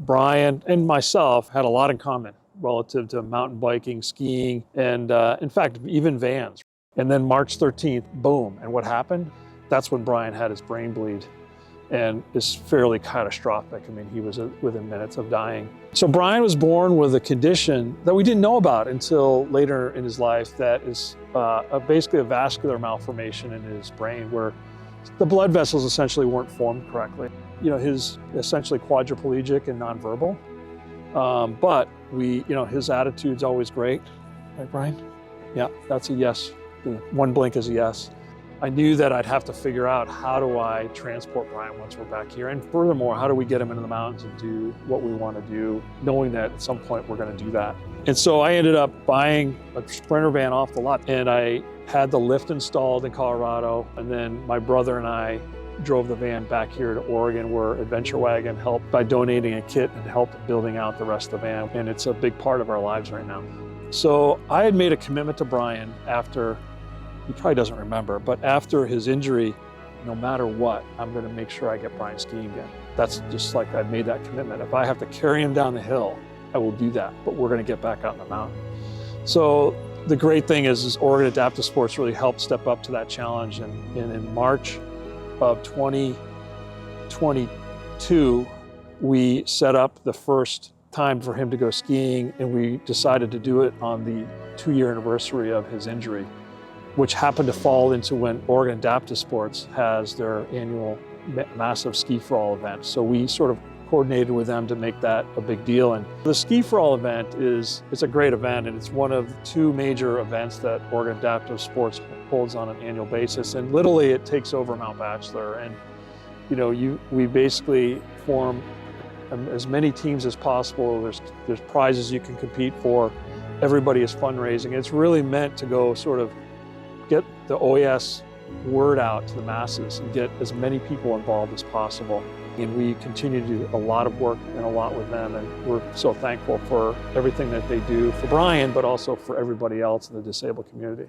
Brian and myself had a lot in common relative to mountain biking, skiing, and in fact, even vans. And then March 13th, boom. And what happened? That's when Brian had his brain bleed and is fairly catastrophic. I mean, he was within minutes of dying. So Brian was born with a condition that we didn't know about until later in his life that is basically a vascular malformation in his brain where the blood vessels essentially weren't formed correctly. You know, his essentially quadriplegic and nonverbal, but his attitude's always great. Right, Brian? Yeah, that's a yes. One blink is a yes. I knew that I'd have to figure out how do I transport Brian once we're back here, and furthermore, how do we get him into the mountains and do what we want to do, knowing that at some point we're going to do that. And so I ended up buying a Sprinter van off the lot, and I had the lift installed in Colorado, and then my brother and I drove the van back here to Oregon, where Adventure Wagon helped by donating a kit and helped building out the rest of the van, and it's a big part of our lives right now. So I had made a commitment to Brian after, he probably doesn't remember, but after his injury, no matter what, I'm going to make sure I get Brian skiing again. That's just like I made that commitment. If I have to carry him down the hill, I will do that, but we're going to get back out in the mountain. So the great thing is Oregon Adaptive Sports really helped step up to that challenge. And in March of 2022, we set up the first time for him to go skiing, and we decided to do it on the 2-year anniversary of his injury, which happened to fall into when Oregon Adaptive Sports has their annual massive Ski for All event. So we sort of coordinated with them to make that a big deal. And the Ski for All event it's a great event, and it's one of 2 major events that Oregon Adaptive Sports holds on an annual basis. And literally it takes over Mount Bachelor. And we basically form as many teams as possible. There's prizes you can compete for. Everybody is fundraising. It's really meant to go sort of get the OAS word out to the masses and get as many people involved as possible. And we continue to do a lot of work and a lot with them, and we're so thankful for everything that they do for Brian, but also for everybody else in the disabled community.